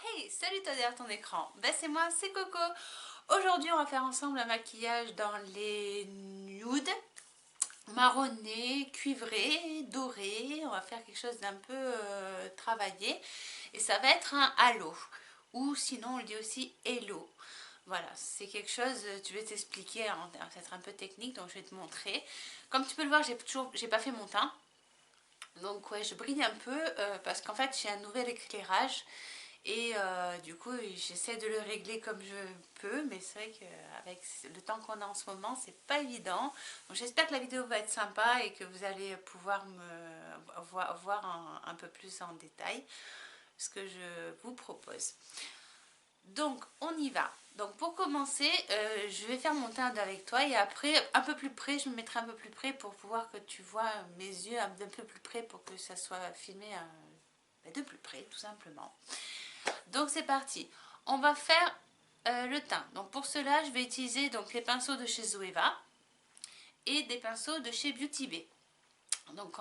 Hey, salut toi derrière ton écran. Ben c'est moi, c'est Coco. Aujourd'hui, on va faire ensemble un maquillage dans les nudes, marronné, cuivré, doré. On va faire quelque chose d'un peu travaillé. Et ça va être un halo. Ou sinon, on le dit aussi hello. Voilà, c'est quelque chose, tu vais t'expliquer, hein, ça va être un peu technique, donc je vais te montrer. Comme tu peux le voir, j'ai pas fait mon teint. Donc ouais, je brille un peu parce qu'en fait j'ai un nouvel éclairage et du coup j'essaie de le régler comme je peux, mais c'est vrai qu'avec le temps qu'on a en ce moment c'est pas évident. Donc j'espère que la vidéo va être sympa et que vous allez pouvoir me voir un peu plus en détail ce que je vous propose. Donc on y va. Donc pour commencer, je vais faire mon teint avec toi et après un peu plus près, je me mettrai un peu plus près pour pouvoir que tu vois mes yeux un peu plus près pour que ça soit filmé de plus près tout simplement. Donc c'est parti. On va faire le teint. Donc pour cela, je vais utiliser donc les pinceaux de chez Zoeva et des pinceaux de chez Beauty Bay. Donc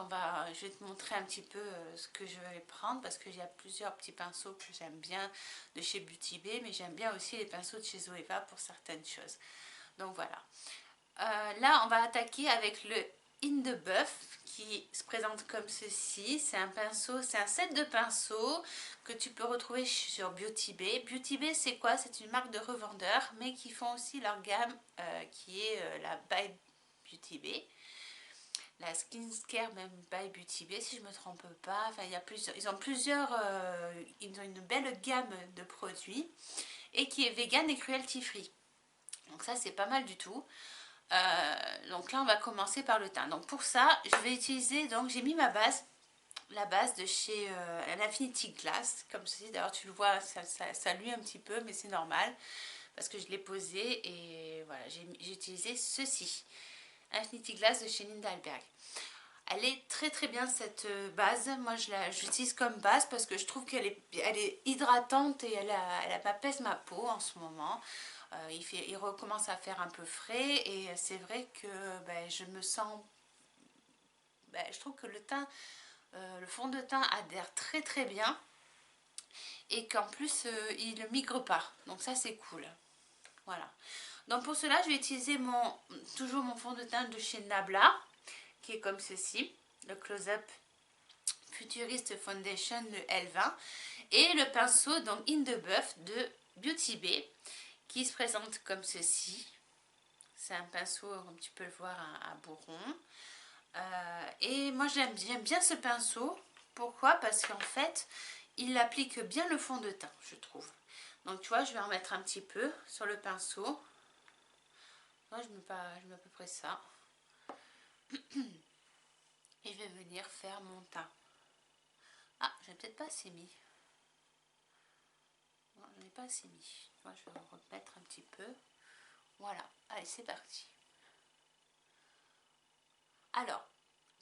je vais te montrer un petit peu ce que je vais prendre parce qu'il y a plusieurs petits pinceaux que j'aime bien de chez Beauty Bay, mais j'aime bien aussi les pinceaux de chez Zoeva pour certaines choses. Donc voilà. Là, on va attaquer avec le In the Buff qui se présente comme ceci. C'est un pinceau, c'est un set de pinceaux que tu peux retrouver sur Beauty Bay. Beauty Bay, c'est quoi? C'est une marque de revendeurs, mais qui font aussi leur gamme qui est la By Beauty Bay. La Skincare même by Beauty Bay si je me trompe pas. Enfin, il y a plusieurs, ils ont une belle gamme de produits et qui est vegan et cruelty free. Donc ça c'est pas mal du tout. Donc là on va commencer par le teint. Donc pour ça je vais utiliser, donc j'ai mis ma base, la base de chez l'Infinity Glass, comme ceci. D'ailleurs tu le vois, ça luit un petit peu mais c'est normal parce que je l'ai posé et voilà, j'ai utilisé ceci. Infinity Glass de chez Lindalberg. Elle est très très bien cette base. Moi je l'utilise comme base parce que je trouve elle est hydratante et elle apaise ma peau en ce moment. Il recommence à faire un peu frais et c'est vrai que je me sens. Je trouve que le fond de teint adhère très très bien et qu'en plus il ne migre pas. Donc ça c'est cool. Voilà. Donc pour cela je vais utiliser toujours mon fond de teint de chez Nabla qui est comme ceci. Le Close-Up Futurist Foundation, le L20, et le pinceau donc In the Buff de Beauty Bay qui se présente comme ceci. C'est un pinceau, comme tu peux le voir, à bourron. Et moi j'aime bien ce pinceau. Pourquoi? Parce qu'en fait, il applique bien le fond de teint, je trouve. Donc tu vois, je vais en mettre un petit peu sur le pinceau. Moi, je mets à peu près ça. Et je vais venir faire mon teint. Ah, j'ai peut-être pas assez mis. Non, je n'ai pas assez mis. Moi, je vais en remettre un petit peu. Voilà, allez, c'est parti. Alors,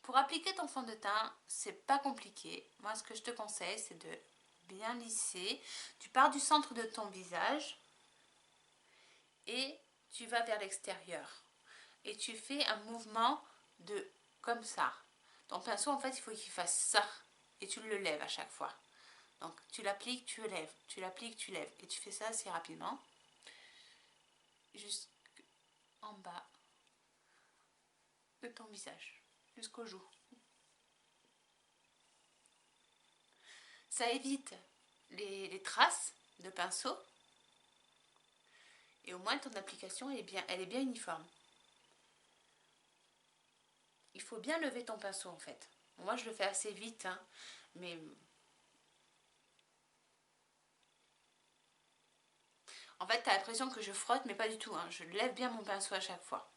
pour appliquer ton fond de teint, c'est pas compliqué. Moi, ce que je te conseille, c'est de bien lisser. Tu pars du centre de ton visage et tu vas vers l'extérieur. Et tu fais un mouvement de comme ça. Ton pinceau, en fait, il faut qu'il fasse ça. Et tu le lèves à chaque fois. Donc, tu l'appliques, tu le lèves. Tu l'appliques, tu lèves. Et tu fais ça assez rapidement. Jusqu'en bas de ton visage. Jusqu'aux joues. Ça évite les traces de pinceau et au moins ton application elle est bien uniforme. Il faut bien lever ton pinceau en fait. Moi je le fais assez vite, hein, mais en fait tu as l'impression que je frotte, mais pas du tout. Hein. Je lève bien mon pinceau à chaque fois.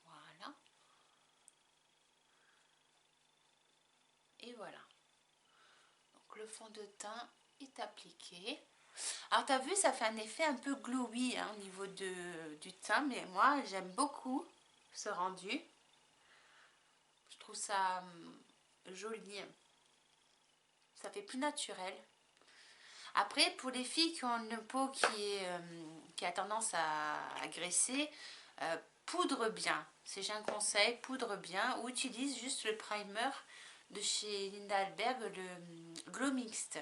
Voilà. Et voilà. Donc le fond de teint est appliqué. Alors tu as vu, ça fait un effet un peu glowy hein, au niveau du teint, mais moi j'aime beaucoup ce rendu. Je trouve ça joli. Ça fait plus naturel. Après, pour les filles qui ont une peau qui a tendance à graisser, poudre bien. C'est j'ai un conseil, poudre bien ou utilise juste le primer de chez Linda Alberg, le Glow Mixte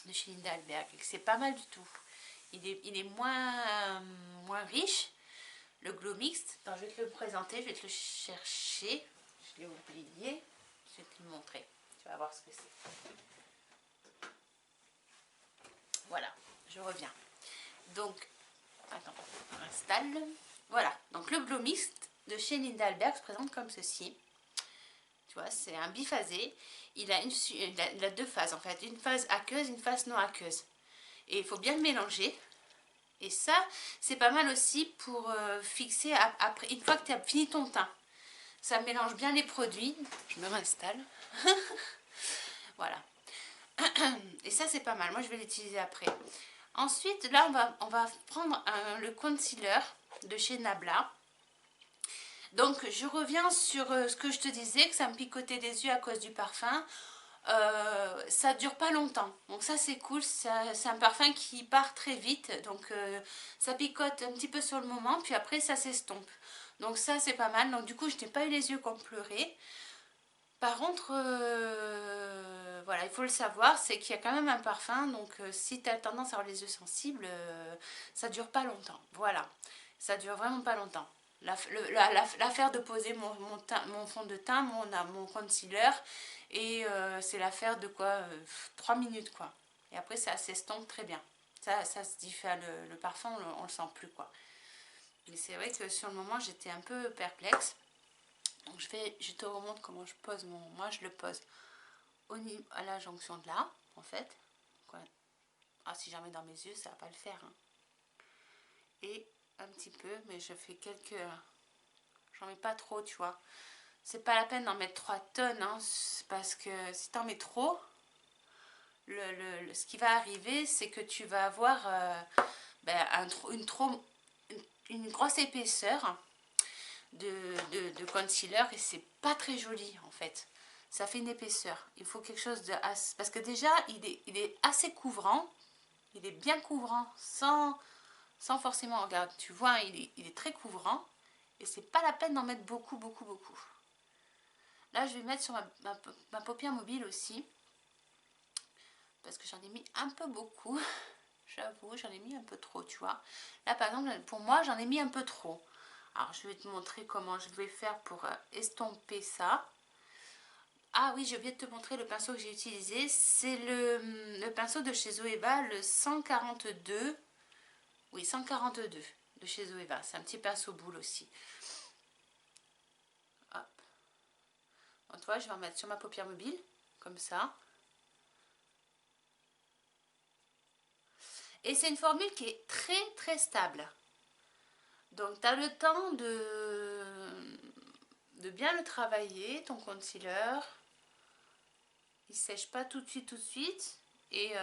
de chez Linda Alberg. C'est pas mal du tout. Il est moins riche, le Glow Mixte. Attends, je vais te le présenter, je vais te le chercher. Je l'ai oublié. Je vais te le montrer. Tu vas voir ce que c'est. Voilà, je reviens. Donc, attends, on installe. Voilà, donc le Glow Mixte de chez Linda Alberg se présente comme ceci. Tu vois, c'est un biphasé. Il a deux phases en fait, une phase aqueuse, une phase non aqueuse. Et il faut bien le mélanger. Et ça, c'est pas mal aussi pour fixer après, une fois que tu as fini ton teint. Ça mélange bien les produits. Je me réinstalle. Voilà. Et ça, c'est pas mal. Moi, je vais l'utiliser après. Ensuite, là, on va prendre le concealer de chez Nabla. Donc, je reviens sur ce que je te disais, que ça me picotait des yeux à cause du parfum. Ça dure pas longtemps, donc ça c'est cool. C'est un parfum qui part très vite, donc ça picote un petit peu sur le moment, puis après ça s'estompe, donc ça c'est pas mal. Donc du coup je n'ai pas eu les yeux comme pleurer. Par contre voilà, il faut le savoir, c'est qu'il y a quand même un parfum, donc si tu as tendance à avoir les yeux sensibles, ça dure pas longtemps. Voilà, ça dure vraiment pas longtemps. L'affaire de poser mon fond de teint, mon concealer, et c'est l'affaire de quoi 3 minutes quoi. Et après ça s'estompe très bien. Ça se diffère, le parfum on le sent plus quoi. Mais c'est vrai que sur le moment j'étais un peu perplexe. Donc je te remontre comment je pose moi je le pose à la jonction de là en fait. Ah, si j'en mets dans mes yeux ça va pas le faire. Hein. Et un petit peu, mais je fais j'en mets pas trop tu vois. C'est pas la peine d'en mettre 3 tonnes, hein, parce que si t'en mets trop, ce qui va arriver, c'est que tu vas avoir une grosse épaisseur de concealer et c'est pas très joli en fait. Ça fait une épaisseur. Il faut quelque chose de assez... Parce que déjà, il est assez couvrant. Il est bien couvrant sans forcément... Regarde, tu vois, il est très couvrant. Et c'est pas la peine d'en mettre beaucoup. Là, je vais mettre sur ma paupière mobile aussi. Parce que j'en ai mis un peu beaucoup. J'avoue, j'en ai mis un peu trop, tu vois. Là, par exemple, pour moi, j'en ai mis un peu trop. Alors, je vais te montrer comment je vais faire pour estomper ça. Ah oui, j'ai oublié de te montrer le pinceau que j'ai utilisé. C'est le pinceau de chez Zoeva, le 142. Oui, 142 de chez Zoeva. C'est un petit pinceau boule aussi. Hop. Donc, tu vois, je vais en mettre sur ma paupière mobile, comme ça. Et c'est une formule qui est très stable. Donc, tu as le temps de bien le travailler, ton concealer. Il ne sèche pas tout de suite. Et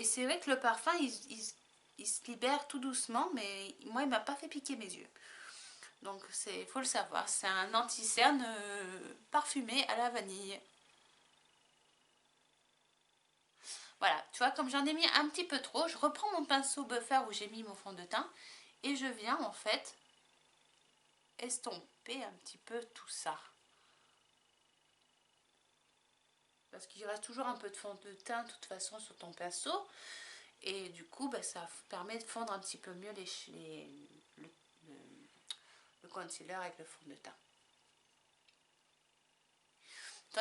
c'est vrai que le parfum, il se libère tout doucement, mais moi, il ne m'a pas fait piquer mes yeux. Donc, il faut le savoir. C'est un anti-cerne parfumé à la vanille. Voilà, tu vois, comme j'en ai mis un petit peu trop, je reprends mon pinceau buffer où j'ai mis mon fond de teint et je viens en fait estomper un petit peu tout ça. Parce qu'il reste toujours un peu de fond de teint de toute façon sur ton pinceau. Et du coup, ça permet de fondre un petit peu mieux le concealer avec le fond de teint.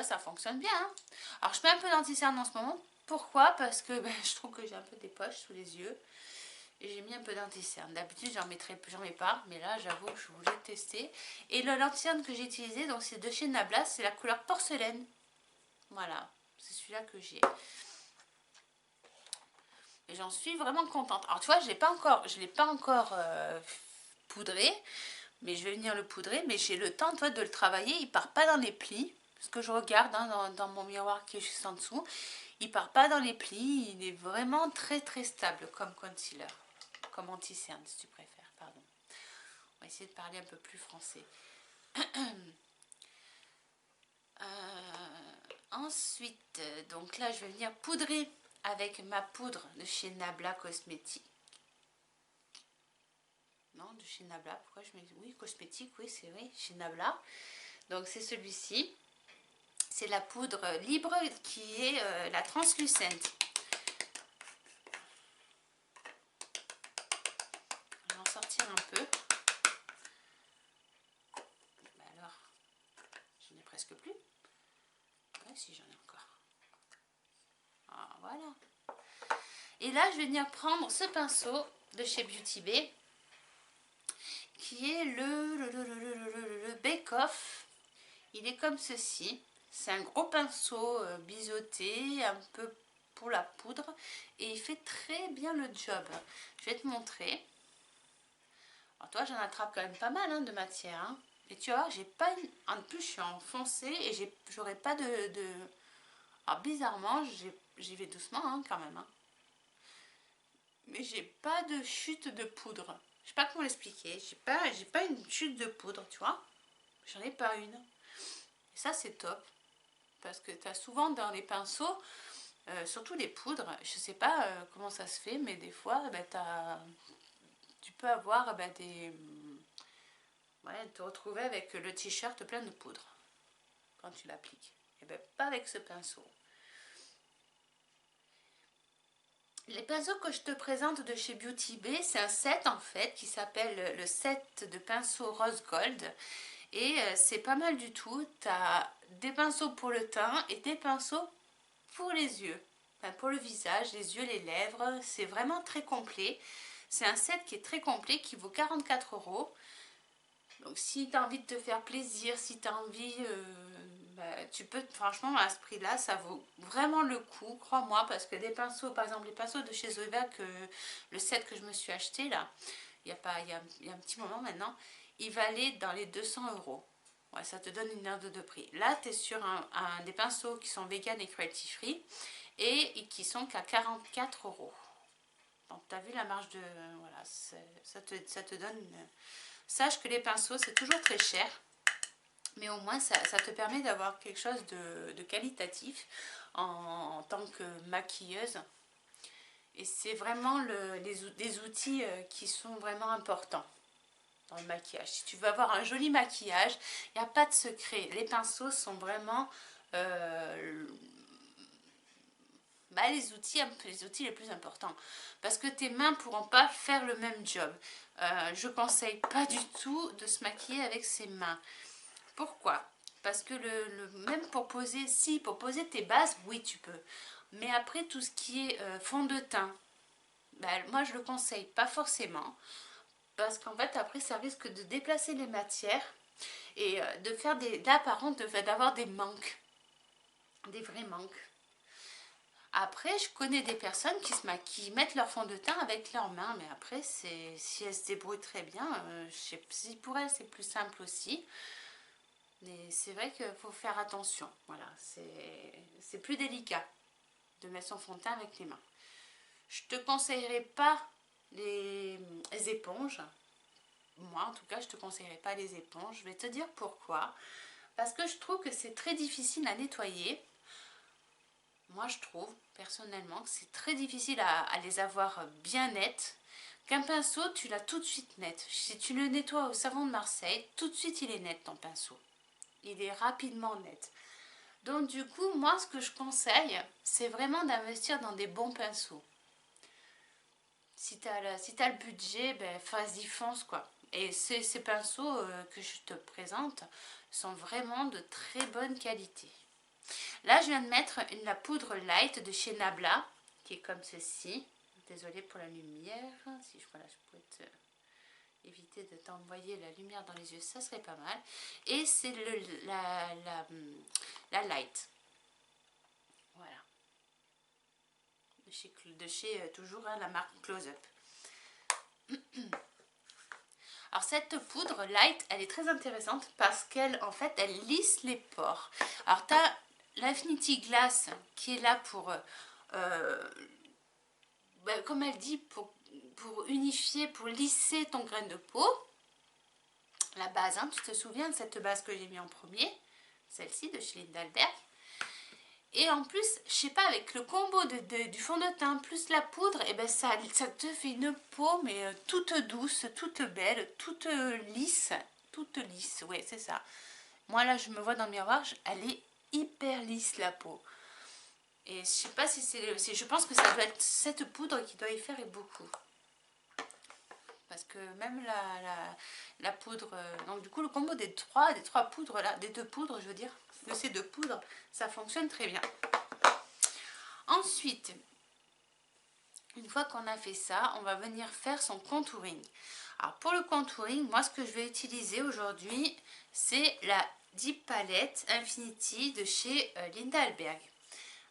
Ça fonctionne bien. Hein. Alors, je mets un peu d'anti-cerne en ce moment. Pourquoi? Parce que je trouve que j'ai un peu des poches sous les yeux. Et j'ai mis un peu d'anti-cerne. D'habitude, j'en mets pas. Mais là, j'avoue que je voulais tester. Et l'anti-cerne que j'ai utilisé, donc c'est de chez Nabla. C'est la couleur porcelaine. Voilà. C'est celui-là que j'ai. Et j'en suis vraiment contente. Alors, tu vois, je ne l'ai pas encore poudré. Mais je vais venir le poudrer. Mais j'ai le temps, toi, de le travailler. Il part pas dans les plis. Ce que je regarde dans mon miroir qui est juste en dessous. Il part pas dans les plis. Il est vraiment très stable comme concealer. Comme anti-cerne, si tu préfères. Pardon. On va essayer de parler un peu plus français. Ensuite, donc là, je vais venir poudrer avec ma poudre de chez Nabla Cosmétique. Non, de chez Nabla, pourquoi je me dis... Oui, cosmétique, oui, c'est oui, chez Nabla. Donc c'est celui-ci. C'est la poudre libre qui est la translucente. Je vais en sortir un peu. Ben alors, j'en ai presque plus. Ouais, si j'en ai encore. Ah, voilà. Et là, je vais venir prendre ce pinceau de chez Beauty Bay, qui est le Bake Off. Il est comme ceci. C'est un gros pinceau biseauté, un peu pour la poudre. Et il fait très bien le job. Je vais te montrer. Alors toi, j'en attrape quand même pas mal hein, de matière. Hein. Et tu vois, j'ai pas une... En plus, je suis en foncé et j'aurais pas de... Alors bizarrement, j'y vais doucement hein, quand même. Hein. Mais j'ai pas de chute de poudre. Je sais pas comment l'expliquer. J'ai pas une chute de poudre, tu vois. J'en ai pas une. Et ça, c'est top. Parce que tu as souvent dans les pinceaux, surtout les poudres, je sais pas comment ça se fait, mais des fois, tu peux avoir des... Ouais, te retrouver avec le t-shirt plein de poudre quand tu l'appliques. Et bien, pas avec ce pinceau. Les pinceaux que je te présente de chez Beauty Bay, c'est un set en fait qui s'appelle le set de pinceaux rose gold. Et c'est pas mal du tout. Tu as des pinceaux pour le teint et des pinceaux pour les yeux. Enfin, pour le visage, les yeux, les lèvres. C'est vraiment très complet. C'est un set qui est très complet qui vaut 44 €. Donc si tu as envie de te faire plaisir, si tu as envie, tu peux, franchement à ce prix là, ça vaut vraiment le coup, crois-moi, parce que des pinceaux, par exemple les pinceaux de chez Zoeva, le set que je me suis acheté là, il y a un petit moment maintenant, il valait dans les 200 €. Ouais, ça te donne une ordre de prix. Là, tu es sur des pinceaux qui sont vegan et cruelty free et qui sont qu'à 44 €. Donc tu as vu la marge de... Voilà, ça te donne une... Sache que les pinceaux, c'est toujours très cher, mais au moins ça te permet d'avoir quelque chose de qualitatif en tant que maquilleuse. Et c'est vraiment des outils qui sont vraiment importants dans le maquillage. Si tu veux avoir un joli maquillage, il n'y a pas de secret. Les pinceaux sont vraiment les outils les plus importants. Parce que tes mains ne pourront pas faire le même job. Je ne conseille pas du tout de se maquiller avec ses mains. Pourquoi? Parce que même pour poser, pour poser tes bases, oui tu peux. Mais après tout ce qui est fond de teint, moi je le conseille pas forcément. Parce qu'en fait après ça risque de déplacer les matières et de faire là par contre d'avoir des manques. Des vrais manques. Après, je connais des personnes qui mettent leur fond de teint avec leurs mains, mais après, si elles se débrouillent très bien, si pour elles c'est plus simple aussi. Mais c'est vrai qu'il faut faire attention. Voilà, c'est plus délicat de mettre son fond de teint avec les mains. Je te conseillerais pas les éponges. Moi, en tout cas, je te conseillerais pas les éponges. Je vais te dire pourquoi. Parce que je trouve que c'est très difficile à nettoyer. Moi, je trouve personnellement que c'est très difficile à les avoir bien nettes. Qu'un pinceau, tu l'as tout de suite net. Si tu le nettoies au savon de Marseille, tout de suite il est net ton pinceau. Il est rapidement net. Donc du coup, moi ce que je conseille, c'est vraiment d'investir dans des bons pinceaux. Si tu as le budget, vas-y fonce quoi. Et ces pinceaux que je te présente sont vraiment de très bonne qualité. Là, je viens de mettre la poudre light de chez Nabla, qui est comme ceci. Désolée pour la lumière. Si je pourrais éviter de t'envoyer la lumière dans les yeux, ça serait pas mal. Et c'est la light. Voilà. De chez toujours la marque Close Up. Alors cette poudre light, elle est très intéressante parce qu'elle, en fait, elle lisse les pores. Alors tu as l'Infinity Glass qui est là pour, comme elle dit, pour unifier, pour lisser ton grain de peau. La base, hein, tu te souviens de cette base que j'ai mis en premier, celle-ci de chez Linda Alberg. Et en plus, je sais pas, avec le combo du fond de teint plus la poudre, et ben ça te fait une peau mais toute douce, toute belle, toute lisse. Toute lisse, ouais, c'est ça. Moi là, je me vois dans le miroir, elle est hyper lisse la peau. Et je sais pas si c'est... Je pense que ça doit être cette poudre qui doit y faire et beaucoup. Parce que même la poudre... donc du coup, le combo des trois poudres là, des deux poudres, je veux dire, de ces deux poudres, ça fonctionne très bien. Ensuite, une fois qu'on a fait ça, on va venir faire son contouring. Alors pour le contouring, moi ce que je vais utiliser aujourd'hui, c'est la Deep Palette Infinity de chez Linda Alberg.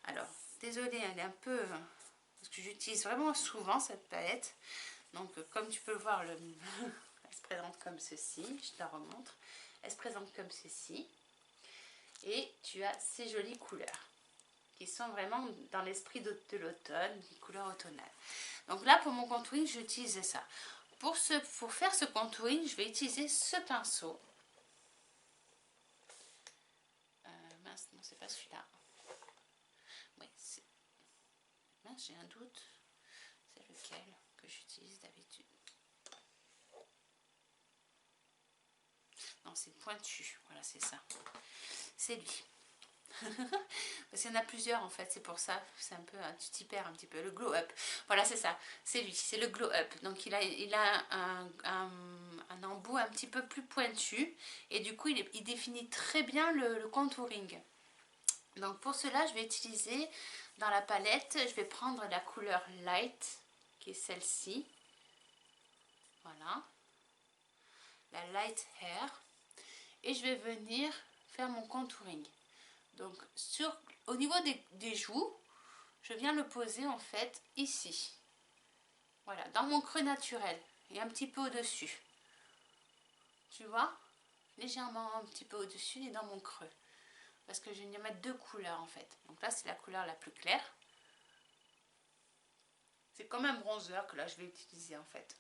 Alors, désolée, elle est un peu... parce que j'utilise vraiment souvent cette palette. Donc comme tu peux le voir, elle se présente comme ceci. Je te la remontre. Elle se présente comme ceci. Et tu as ces jolies couleurs qui sont vraiment dans l'esprit de l'automne, des couleurs automnales. Donc là, pour mon contouring, j'utilise ça. Pour faire ce contouring, je vais utiliser ce pinceau. Mince, non, c'est pas celui-là. Oui, mince, j'ai un doute. C'est lequel que j'utilise d'habitude? Non, c'est pointu. Voilà, c'est ça. C'est lui. Parce qu'il y en a plusieurs en fait, c'est pour ça, c'est un peu, tu t'y perds un petit peu, le glow up, voilà c'est ça, c'est lui, c'est le glow up, donc il a un embout un petit peu plus pointu, et du coup il définit très bien le contouring. Donc pour cela je vais utiliser, dans la palette, je vais prendre la couleur light, qui est celle-ci, voilà, la light hair, et je vais venir faire mon contouring. Donc au niveau des joues, je viens le poser en fait ici. Voilà, dans mon creux naturel et un petit peu au-dessus. Tu vois? Légèrement un petit peu au-dessus et dans mon creux. Parce que je viens mettre deux couleurs en fait. Donc là, c'est la couleur la plus claire. C'est comme un bronzer que là, je vais utiliser en fait.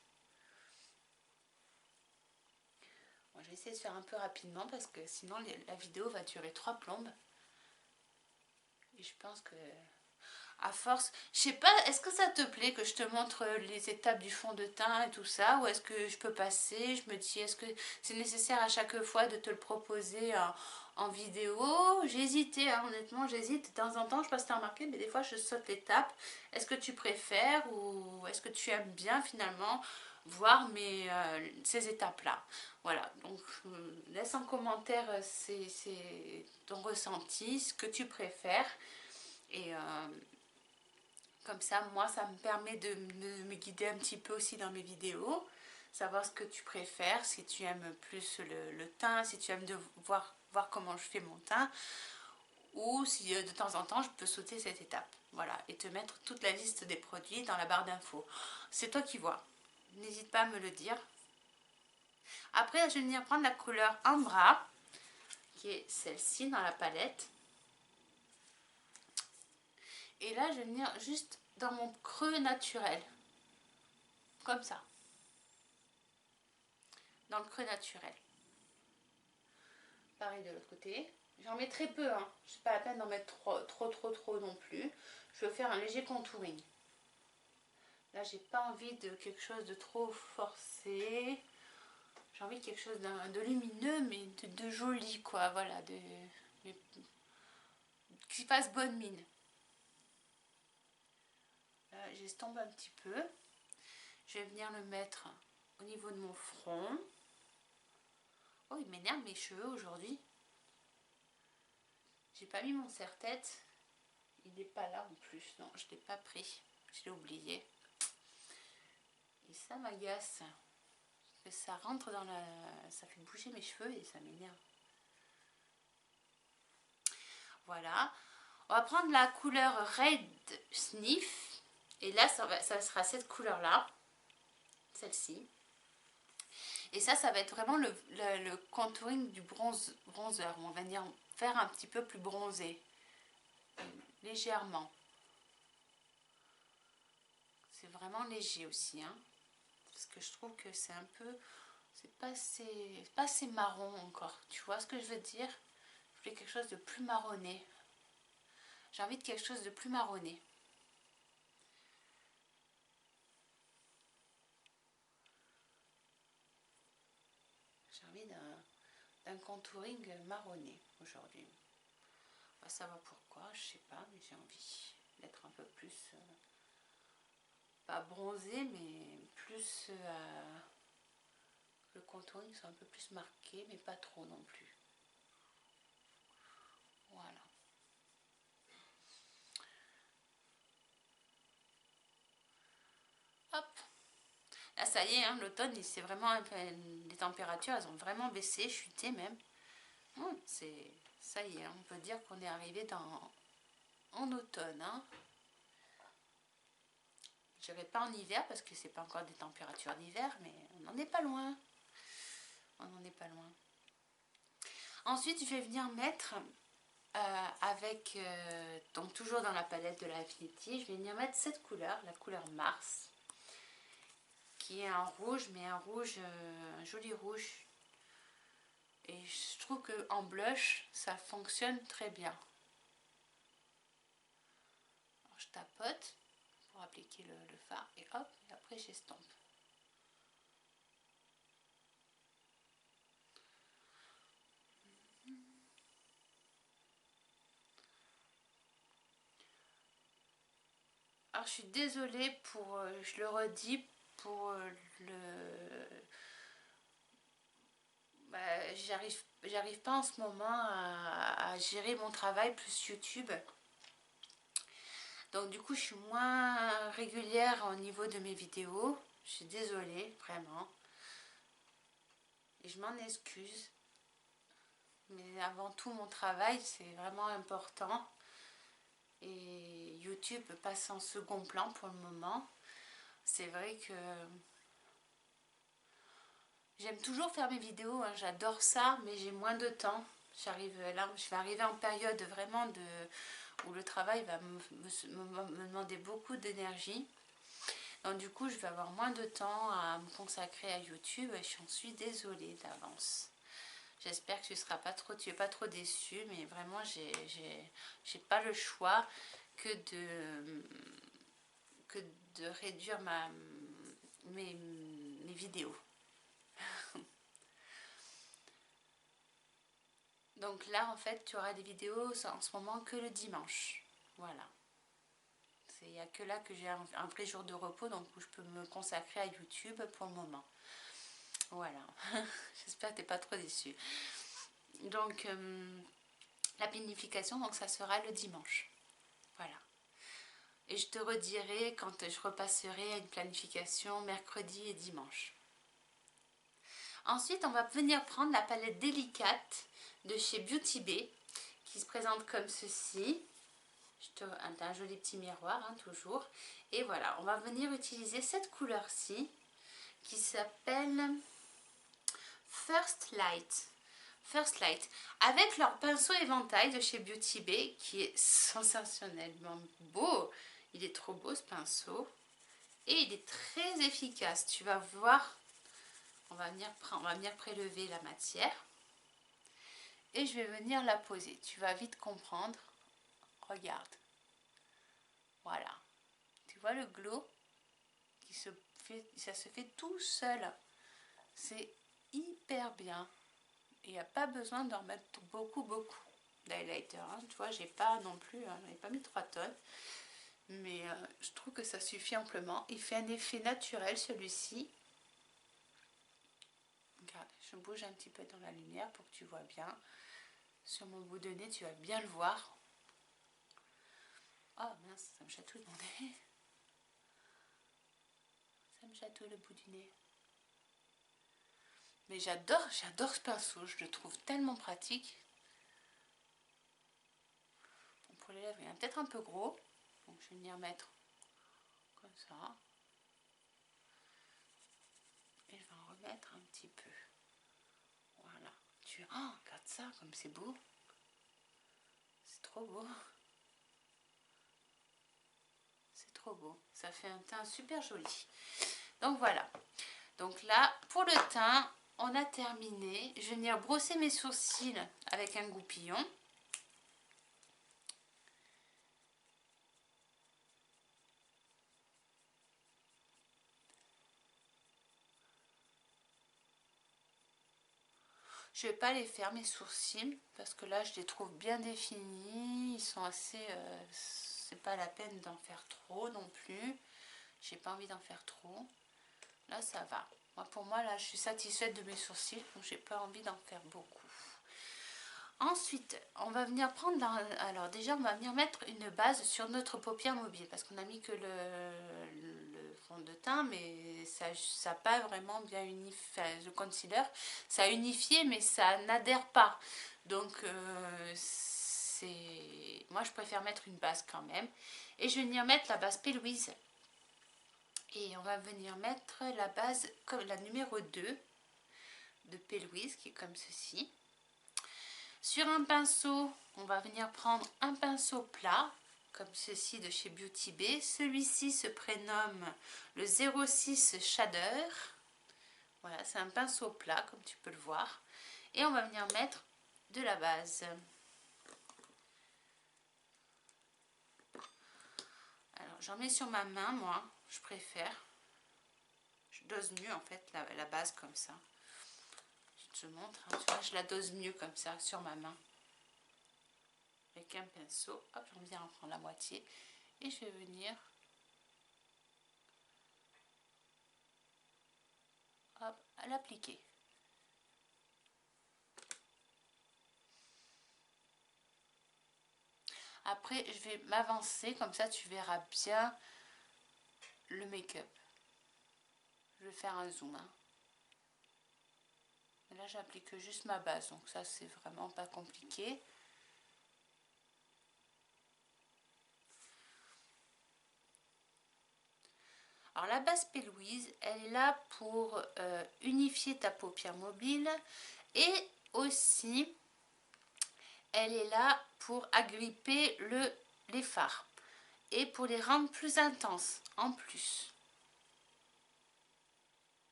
Bon, je vais essayer de faire un peu rapidement parce que sinon, la vidéo va durer 3 plombes. Et je pense que... à force, je sais pas, est-ce que ça te plaît que je te montre les étapes du fond de teint et tout ça, ou est-ce que je peux passer? Je me dis, est-ce que c'est nécessaire à chaque fois de te le proposer en vidéo? J'ai hésité, hein, honnêtement, j'hésite. De temps en temps, je passe à remarquer, mais des fois, je saute l'étape. Est-ce que tu préfères ou est-ce que tu aimes bien finalement voir ces étapes-là? Voilà, donc laisse en commentaire ton ressenti, ce que tu préfères. Et comme ça, moi, ça me permet de me guider un petit peu aussi dans mes vidéos, savoir ce que tu préfères, si tu aimes plus le teint, si tu aimes voir comment je fais mon teint, ou si de temps en temps, je peux sauter cette étape. Voilà, et te mettre toute la liste des produits dans la barre d'infos. C'est toi qui vois. N'hésite pas à me le dire. Après, je vais venir prendre la couleur Ambra, qui est celle-ci dans la palette. Et là, je vais venir juste dans mon creux naturel. Comme ça. Dans le creux naturel. Pareil de l'autre côté. J'en mets très peu, hein. C'est pas la peine d'en mettre trop non plus. Je veux faire un léger contouring. Là, j'ai pas envie de quelque chose de trop forcé. J'ai envie de quelque chose de lumineux, mais de joli, quoi. Voilà, qui fasse bonne mine. Là, j'estompe un petit peu. Je vais venir le mettre au niveau de mon front. Oh, il m'énerve mes cheveux aujourd'hui. J'ai pas mis mon serre-tête. Il n'est pas là en plus. Non, je l'ai pas pris. Je l'ai oublié. Et ça m'agace. Parce que ça rentre dans la... ça fait bouger mes cheveux et ça m'énerve. Voilà. On va prendre la couleur Red Sniff. Et là, ça sera cette couleur-là. Celle-ci. Et ça va être vraiment le contouring du bronzer. On va venir faire un petit peu plus bronzé. Légèrement. C'est vraiment léger aussi. Hein, parce que je trouve que c'est un peu... c'est pas assez marron encore. Tu vois ce que je veux dire? Je voulais quelque chose de plus marronné. J'ai envie de quelque chose de plus marronné. J'ai envie d'un contouring marronné aujourd'hui. On va savoir pourquoi, je sais pas, mais j'ai envie d'être un peu plus, pas bronzé, mais plus, le contouring soit un peu plus marqué, mais pas trop non plus. Voilà. Hop. Là, ça y est, hein, l'automne, c'est vraiment, les températures, elles ont vraiment baissé, chuté même. Ça y est, on peut dire qu'on est arrivé en automne. Hein. Je n'irai pas en hiver parce que c'est pas encore des températures d'hiver, mais on n'en est pas loin. On n'en est pas loin. Ensuite, je vais venir mettre avec, donc toujours dans la palette de l'Infinity, je vais venir mettre cette couleur, la couleur Mars, qui est un rouge, mais un rouge, un joli rouge. Et je trouve qu'en blush, ça fonctionne très bien. Alors, je tapote pour appliquer le fard et hop, et après j'estompe. Alors je suis désolée pour, je le redis, pour j'arrive pas en ce moment à gérer mon travail plus YouTube. Donc du coup je suis moins régulière au niveau de mes vidéos. Je suis désolée, vraiment. Et je m'en excuse. Mais avant tout mon travail, c'est vraiment important. Et YouTube passe en second plan pour le moment. C'est vrai que j'aime toujours faire mes vidéos, hein, j'adore ça, mais j'ai moins de temps. Là, je vais arriver en période vraiment où le travail va me demander beaucoup d'énergie. Donc du coup, je vais avoir moins de temps à me consacrer à YouTube et j'en suis désolée d'avance. J'espère que tu es pas trop déçu, mais vraiment, j'ai pas le choix que de réduire mes vidéos. Donc là, en fait, tu auras des vidéos en ce moment que le dimanche. Voilà. Il n'y a que là que j'ai un vrai jour de repos, donc où je peux me consacrer à YouTube pour le moment. Voilà. J'espère que tu n'es pas trop déçu. Donc, la planification, donc ça sera le dimanche. Voilà. Et je te redirai quand je repasserai à une planification mercredi et dimanche. Ensuite, on va venir prendre la palette délicate de chez Beauty Bay qui se présente comme ceci. Un joli petit miroir, hein, toujours. Et voilà, on va venir utiliser cette couleur-ci qui s'appelle First Light. First Light, avec leur pinceau éventail de chez Beauty Bay qui est sensationnellement beau. Il est trop beau ce pinceau et il est très efficace. Tu vas voir, on va venir prélever la matière et je vais venir la poser. Tu vas vite comprendre. Regarde. Voilà. Tu vois le glow qui se fait, ça se fait tout seul. C'est hyper bien. Il n'y a pas besoin d'en mettre beaucoup d'highlighter. Hein. Tu vois, j'ai pas non plus, hein, j'avais pas mis 3 tonnes. Mais je trouve que ça suffit amplement. Il fait un effet naturel celui-ci. Regarde, je bouge un petit peu dans la lumière pour que tu vois bien. Sur mon bout de nez, tu vas bien le voir. Oh mince, ça me chatouille mon nez. Ça me chatouille le bout du nez. Mais j'adore ce pinceau, je le trouve tellement pratique. Bon, pour les lèvres, il est peut-être un peu gros. Donc je vais venir mettre comme ça. Et je vais en remettre un petit peu. Voilà. Oh, regarde ça, comme c'est beau. C'est trop beau. C'est trop beau. Ça fait un teint super joli. Donc voilà. Donc là, pour le teint, on a terminé. Je vais venir brosser mes sourcils avec un goupillon. Je vais pas les faire mes sourcils parce que là je les trouve bien définis. Ils sont assez... c'est pas la peine d'en faire trop non plus. J'ai pas envie d'en faire trop. Là ça va. Moi, pour moi là je suis satisfaite de mes sourcils. Donc j'ai pas envie d'en faire beaucoup. Ensuite, on va venir prendre... Alors déjà, on va venir mettre une base sur notre paupière mobile. Parce qu'on a mis que le fond de teint, mais ça n'a pas vraiment bien unifié. Enfin, le concealer, ça a unifié, mais ça n'adhère pas. Donc, moi, je préfère mettre une base quand même. Et je vais venir mettre la base P. Louise. Et on va venir mettre la base, comme la numéro 2 de P. Louise, qui est comme ceci. Sur un pinceau, on va venir prendre un pinceau plat, comme ceci de chez Beauty Bay. Celui-ci se prénomme le 06 Shader. Voilà, c'est un pinceau plat, comme tu peux le voir. Et on va venir mettre de la base. Alors, j'en mets sur ma main, moi, je préfère. Je dose mieux, en fait, la base comme ça. Je te montre, hein, tu vois, je la dose mieux comme ça, sur ma main. Avec un pinceau, hop, j'en viens en prendre la moitié et je vais venir hop, à l'appliquer. Après, je vais m'avancer, comme ça tu verras bien le make-up. Je vais faire un zoom. Hein. Et là, j'applique juste ma base, donc ça, c'est vraiment pas compliqué. Alors la base P. Louise, elle est là pour unifier ta paupière mobile et aussi elle est là pour agripper les fards et pour les rendre plus intenses en plus.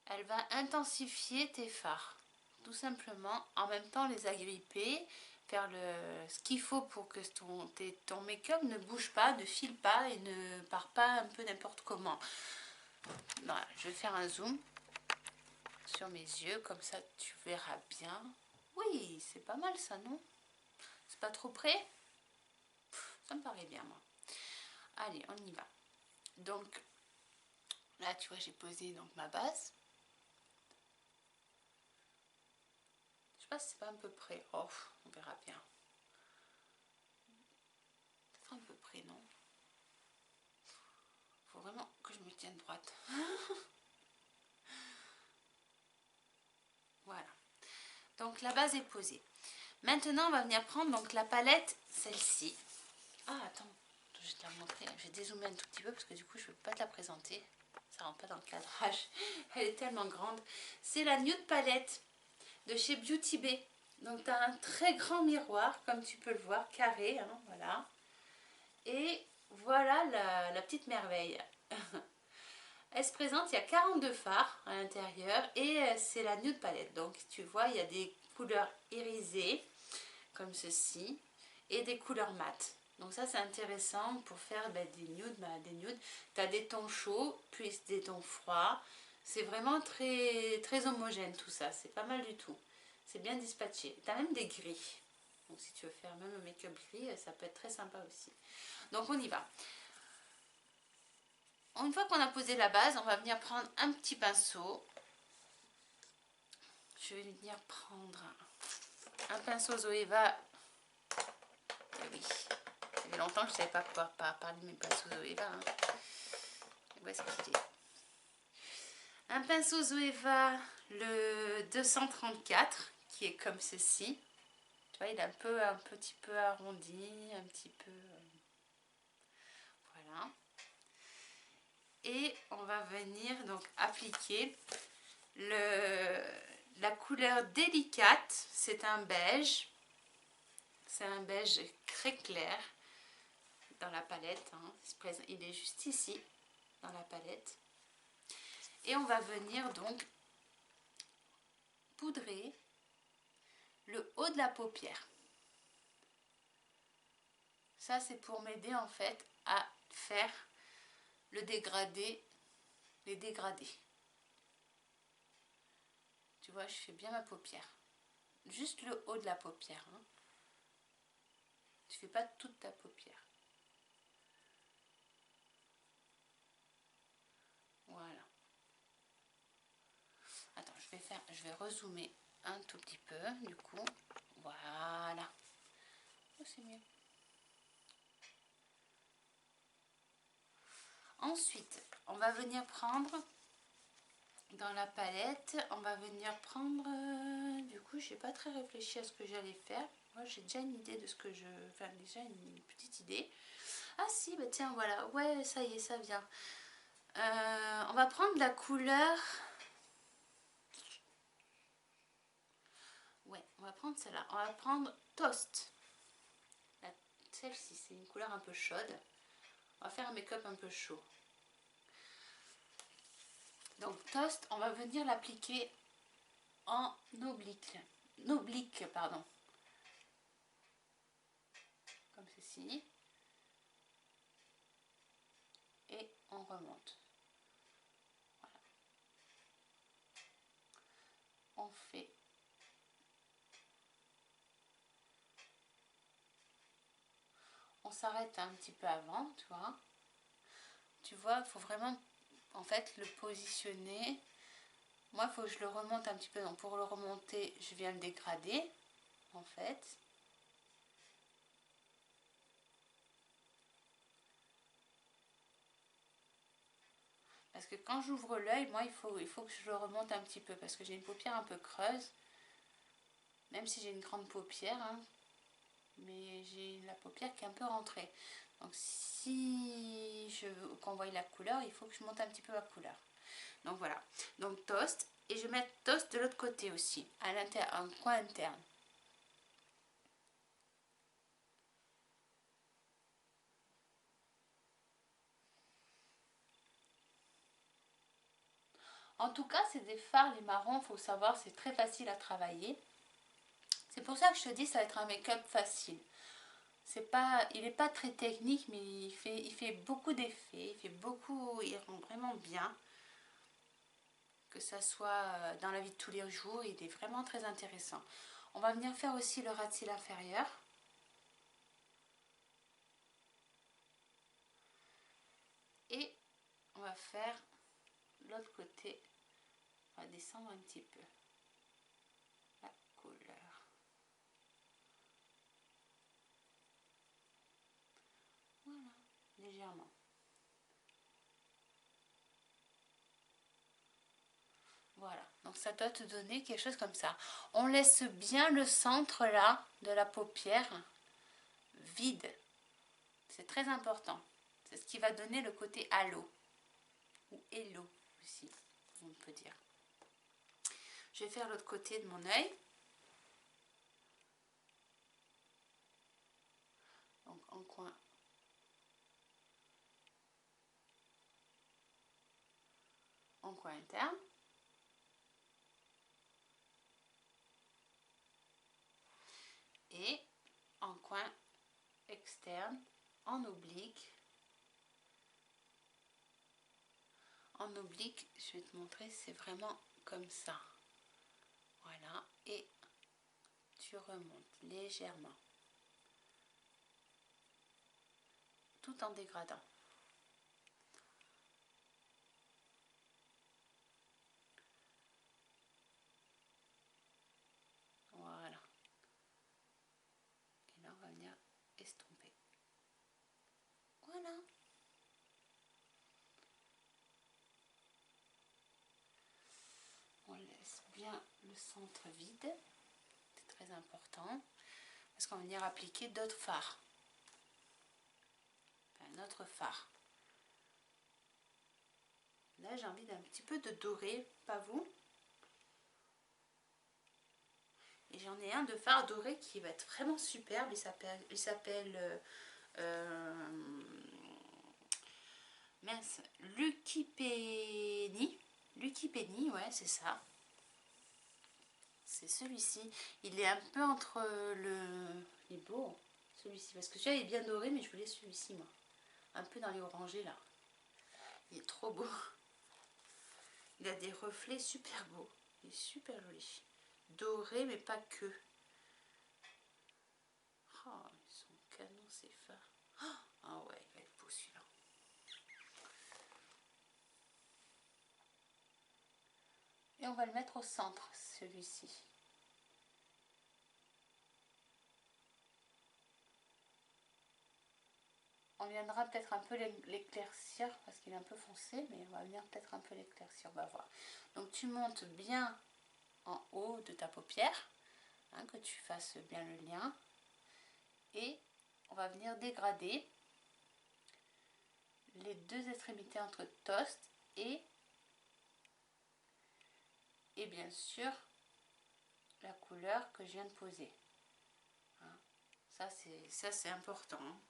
Elle va intensifier tes fards, tout simplement, en même temps les agripper, faire ce qu'il faut pour que ton make-up ne bouge pas, ne file pas et ne part pas un peu n'importe comment. Voilà, je vais faire un zoom sur mes yeux, comme ça tu verras bien. Oui, c'est pas mal ça, non? C'est pas trop près? Ça me paraît bien, moi. Allez, on y va. Donc, là, tu vois, j'ai posé donc ma base. Je sais pas si c'est pas un peu près. Oh, on verra bien. Peut-être un peu près, non? Faut vraiment que je me tienne droite. Voilà. Donc, la base est posée. Maintenant, on va venir prendre donc la palette, celle-ci. Ah, attends, je vais te la montrer. Je vais dézoomer un tout petit peu parce que du coup, je ne peux pas te la présenter. Ça rentre pas dans le cadrage. Elle est tellement grande. C'est la Nude Palette de chez Beauty Bay. Donc, tu as un très grand miroir, comme tu peux le voir, carré. Hein, voilà. Et voilà la petite merveille. Elle se présente, il y a 42 fards à l'intérieur et c'est la Nude Palette. Donc, tu vois, il y a des couleurs irisées, comme ceci, et des couleurs mates. Donc ça c'est intéressant pour faire des nudes. Tu as des tons chauds, puis des tons froids. C'est vraiment très, très homogène tout ça, c'est pas mal du tout. C'est bien dispatché. Tu as même des gris. Donc si tu veux faire même un make-up gris, ça peut être très sympa aussi. Donc on y va. Une fois qu'on a posé la base, on va venir prendre un petit pinceau. Je vais venir prendre un pinceau Zoeva. Et oui. Ça fait longtemps que je ne savais pas pouvoir parler de mes pinceaux Zoeva. Hein. Où est-ce qu'il est? Un pinceau Zoeva, le 234, qui est comme ceci. Tu vois, il est un petit peu arrondi, un petit peu... voilà. Et on va venir donc appliquer la couleur délicate. C'est un beige. C'est un beige très clair. Dans la palette, hein. Il est juste ici dans la palette et on va venir donc poudrer le haut de la paupière. Ça c'est pour m'aider en fait à faire les dégradés. Tu vois, je fais bien ma paupière. Juste le haut de la paupière. Hein. Tu fais pas toute ta paupière. Voilà. Attends, je vais rezoomer un tout petit peu, du coup. Voilà. Oh, c'est mieux. Ensuite, on va venir prendre dans la palette, on va venir prendre, du coup, j'ai pas très réfléchi à ce que j'allais faire. Moi, j'ai déjà une idée de ce que je, enfin déjà une petite idée. Ah si, bah tiens, voilà, ouais, ça y est, ça vient. On va prendre la couleur. Ouais, on va prendre celle-là. On va prendre Toast. Celle-ci, c'est une couleur un peu chaude. On va faire un make-up un peu chaud. Donc Toast, on va venir l'appliquer en oblique. Oblique, pardon. Comme ceci. Et on remonte. Voilà. On fait. On s'arrête un petit peu avant, tu vois. Tu vois, il faut vraiment, en fait, le positionner. Moi, il faut que je le remonte un petit peu. Donc, pour le remonter, je viens le dégrader, en fait. Parce que quand j'ouvre l'œil, moi, il faut que je le remonte un petit peu. Parce que j'ai une paupière un peu creuse. Même si j'ai une grande paupière. Hein, mais j'ai la paupière qui est un peu rentrée. Donc, si je veux qu'on voie la couleur, il faut que je monte un petit peu la couleur. Donc, voilà. Donc, Toast. Et je vais mettre Toast de l'autre côté aussi. À l'intérieur, un coin interne. En tout cas, c'est des fards, les marrons, il faut savoir, c'est très facile à travailler. C'est pour ça que je te dis, ça va être un make-up facile. C'est pas, il n'est pas très technique, mais il fait beaucoup d'effets, il rend vraiment bien. Que ça soit dans la vie de tous les jours, il est vraiment très intéressant. On va venir faire aussi le ras de cils inférieur. Et on va faire l'autre côté. On va descendre un petit peu la couleur. Voilà, légèrement. Voilà, donc ça doit te donner quelque chose comme ça. On laisse bien le centre là de la paupière vide. C'est très important. C'est ce qui va donner le côté halo. Ou hello aussi, on peut dire. Je vais faire l'autre côté de mon œil. Donc en coin. En coin interne. Et en coin externe, en oblique. En oblique, je vais te montrer, c'est vraiment comme ça. Voilà, et tu remontes légèrement. Tout en dégradant. Voilà. Et là, on va venir estomper. Voilà. On laisse bien le centre vide. C'est très important. Parce qu'on va venir appliquer d'autres fards. Enfin, un autre fard. Là, j'ai envie d'un petit peu de doré, pas vous? Et j'en ai un de fard doré qui va être vraiment superbe. Il s'appelle mince, Lucky Penny. Lucky Penny, ouais, c'est ça. C'est celui-ci. Il est un peu entre le... Il est beau, celui-ci. Parce que celui-là est bien doré, mais je voulais celui-ci, moi. Un peu dans les orangés, là. Il est trop beau. Il a des reflets super beaux. Il est super joli. Doré, mais pas que. Oh, ils sont canons ces fards. Ah ouais, il va être beau celui-là. Et on va le mettre au centre, celui-ci. On viendra peut-être un peu l'éclaircir parce qu'il est un peu foncé, mais on va venir peut-être un peu l'éclaircir. On va voir. Donc tu montes bien en haut de ta paupière, hein, que tu fasses bien le lien. Et on va venir dégrader les deux extrémités entre toast et bien sûr la couleur que je viens de poser. Hein. Ça c'est important.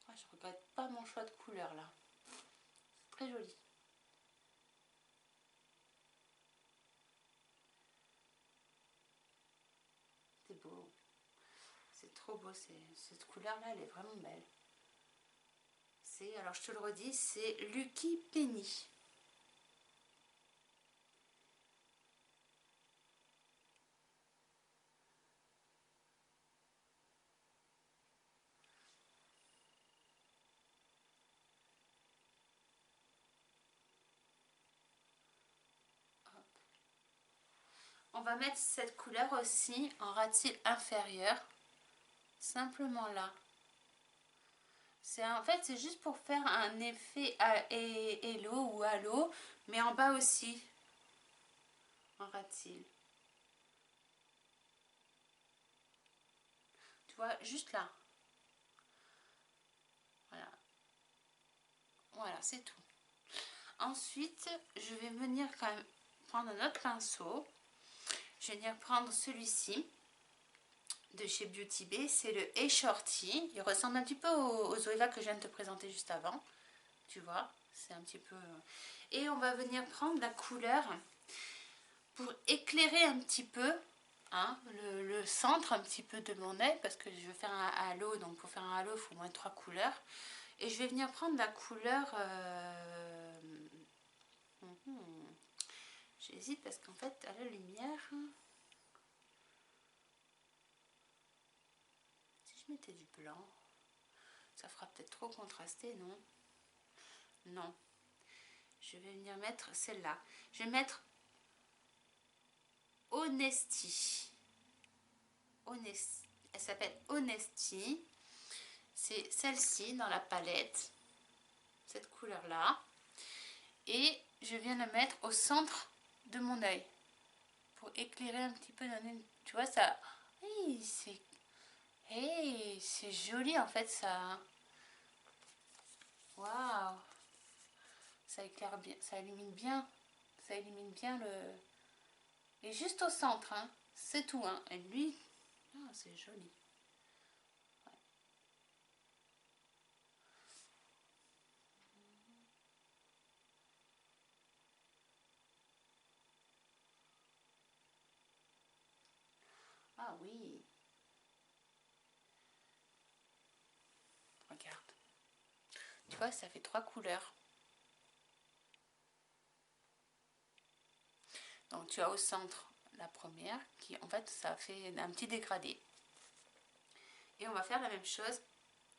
Ah, je regrette pas mon choix de couleur là. C'est très joli. C'est beau. C'est trop beau. Cette couleur là, elle est vraiment belle. Alors je te le redis, c'est Lucky Penny. On va mettre cette couleur aussi en ras-de-cils inférieur, simplement là. En fait, c'est juste pour faire un effet hello ou halo, mais en bas aussi, en ras-de-cils. Tu vois, juste là. Voilà. Voilà, c'est tout. Ensuite, je vais venir quand même prendre un autre pinceau. Je vais venir prendre celui-ci de chez Beauty Bay. C'est le Hey Shorty. Il ressemble un petit peu au Zoeva que je viens de te présenter juste avant. Tu vois, c'est un petit peu... Et on va venir prendre la couleur pour éclairer un petit peu, hein, le centre un petit peu de mon œil, parce que je veux faire un halo. Donc pour faire un halo, il faut au moins 3 couleurs. Et je vais venir prendre la couleur... J'hésite parce qu'en fait, à la lumière... Si je mettais du blanc, ça fera peut-être trop contrasté, non? Non. Je vais venir mettre celle-là. Je vais mettre Honesty. Elle s'appelle Honesty. C'est celle-ci dans la palette. Cette couleur-là. Et je viens la mettre au centre de mon œil. Pour éclairer un petit peu, donner... Tu vois, ça... Hey, c'est joli en fait, ça... Waouh! Ça éclaire bien, ça illumine bien. Ça illumine bien le... Et juste au centre, hein. C'est tout, hein. Et lui... Ah, c'est joli. Ouais. Ah oui. Regarde. Tu vois, ça fait 3 couleurs. Donc tu as au centre la première qui en fait ça fait un petit dégradé. Et on va faire la même chose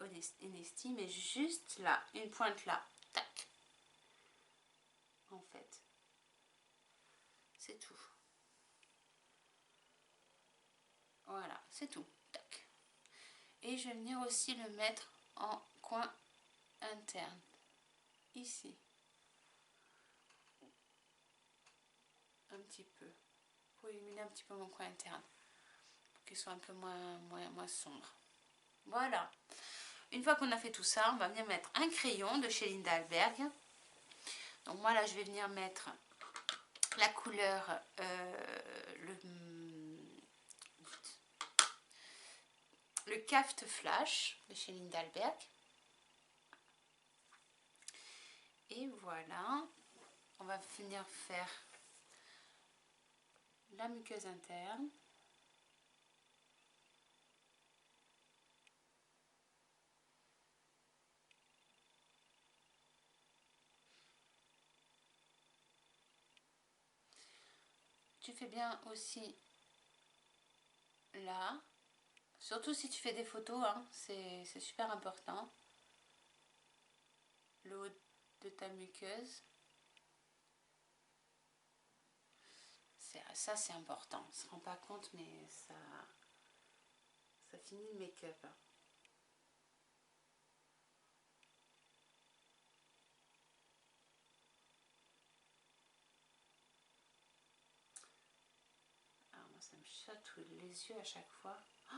Honesty, mais juste là, une pointe là. Tac. En fait. C'est tout. Voilà, c'est tout. Tac. Et je vais venir aussi le mettre en coin interne. Ici. Un petit peu. Pour illuminer un petit peu mon coin interne. Pour qu'il soit un peu moins sombre. Voilà. Une fois qu'on a fait tout ça, on va venir mettre un crayon de chez Linda Alberg. Donc moi là, je vais venir mettre la couleur, le Caft Flash de chez Linda Alberg. Et voilà, on va venir faire la muqueuse interne. tu fais bien aussi là. Surtout si tu fais des photos, hein, c'est super important. Le haut de ta muqueuse. Ça c'est important, on ne se rend pas compte mais ça finit le make-up. Alors moi ça me chatouille les yeux à chaque fois. Oh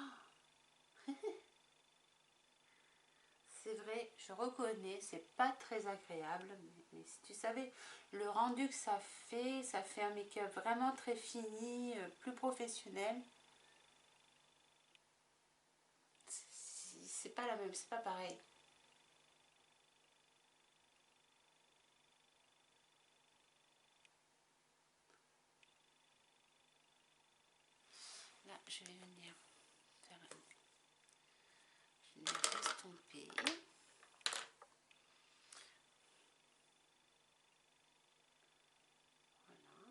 c'est vrai, je reconnais, c'est pas très agréable, mais si tu savais le rendu que ça fait un make-up vraiment très fini, plus professionnel. C'est pas la même, c'est pas pareil. Là, je vais venir faire je vais estomper. Voilà.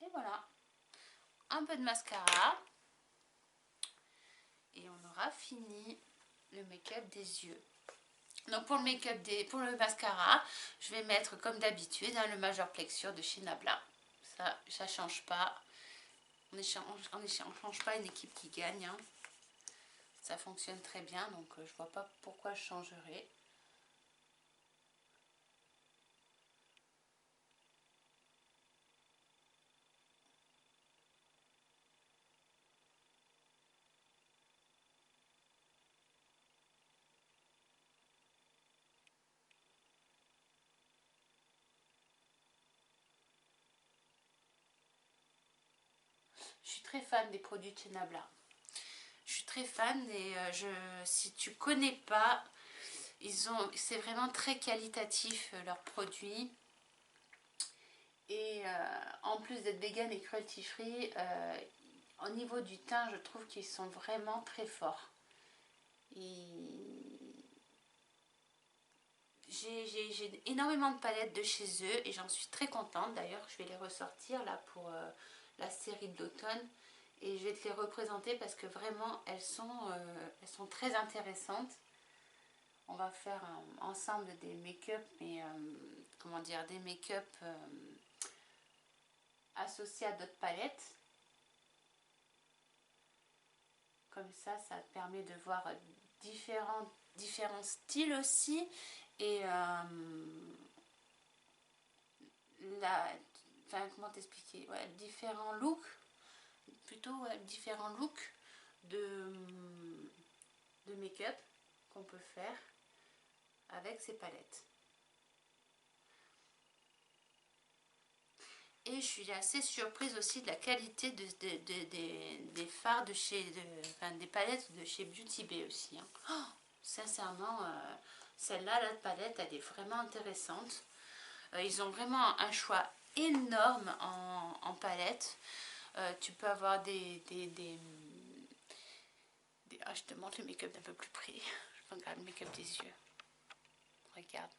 Et voilà. Un peu de mascara. Et on aura fini le make-up des yeux. Donc pour le make-up pour le mascara, je vais mettre comme d'habitude hein, le Major Plexure de chez Nabla. Ça change pas. On ne change pas une équipe qui gagne. Hein. Ça fonctionne très bien, donc je vois pas pourquoi je changerais. Je suis très fan des produits de chez Nabla. Je suis très fan et si tu connais pas, c'est vraiment très qualitatif leurs produits. Et en plus d'être vegan et cruelty free, au niveau du teint, je trouve qu'ils sont vraiment très forts. J'ai énormément de palettes de chez eux et j'en suis très contente. D'ailleurs, je vais les ressortir là pour la série de l'automne. Et je vais te les représenter parce que vraiment, elles sont très intéressantes. On va faire ensemble des make-up, mais comment dire, des make-up associés à d'autres palettes. Comme ça te permet de voir différents styles aussi. Et comment t'expliquer, ouais, différents looks, plutôt ouais, différents looks de make-up qu'on peut faire avec ces palettes. Et je suis assez surprise aussi de la qualité des fards de chez, des palettes de chez Beauty Bay aussi. Hein. Oh, sincèrement, celle-là, la palette, elle est vraiment intéressante. Ils ont vraiment un choix énorme en palette. Tu peux avoir ah, je te montre le make-up d'un peu plus près. Je regarde le make-up des yeux. Regarde.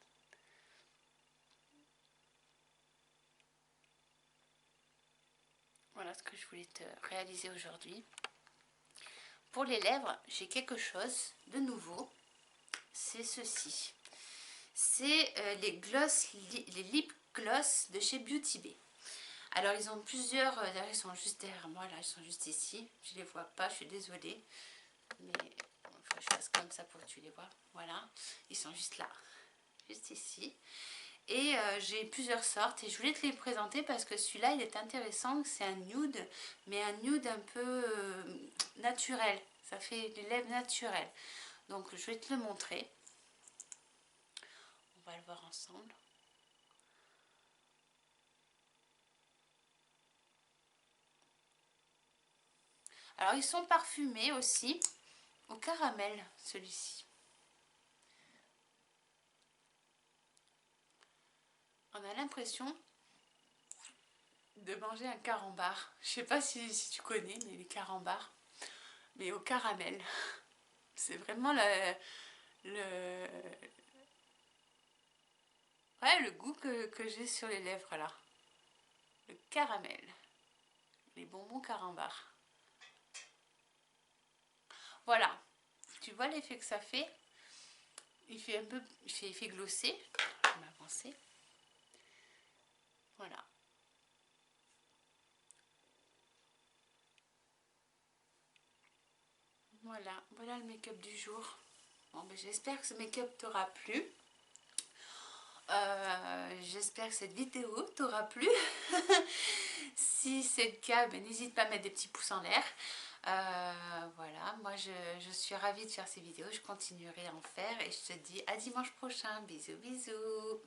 Voilà ce que je voulais te réaliser aujourd'hui. Pour les lèvres, j'ai quelque chose de nouveau. C'est ceci. C'est les lip gloss de chez Beauty Bay. Alors ils ont plusieurs, d'ailleurs ils sont juste derrière moi, là ils sont juste ici. Je les vois pas, je suis désolée. Mais il faut que je fasse comme ça pour que tu les vois. Voilà, ils sont juste là, juste ici. Et j'ai plusieurs sortes et je voulais te les présenter parce que celui-là il est intéressant. C'est un nude, mais un nude un peu naturel. Ça fait des lèvres naturelles. Donc je vais te le montrer. On va le voir ensemble. Alors ils sont parfumés aussi au caramel, celui-ci. On a l'impression de manger un carambar. Je sais pas si tu connais, mais les carambars. Mais au caramel. C'est vraiment le... Ouais, le goût que j'ai sur les lèvres là. Le caramel. Les bonbons carambar. Voilà. Tu vois l'effet que ça fait? Il fait un peu... Il fait effet glossé. Je vais m'avancer. Voilà. Voilà le make-up du jour. Bon, ben, j'espère que ce make-up t'aura plu. J'espère que cette vidéo t'aura plu. Si c'est le cas, ben, n'hésite pas à mettre des petits pouces en l'air. Voilà, moi je suis ravie de faire ces vidéos. Je continuerai à en faire et je te dis à dimanche prochain. Bisous, bisous.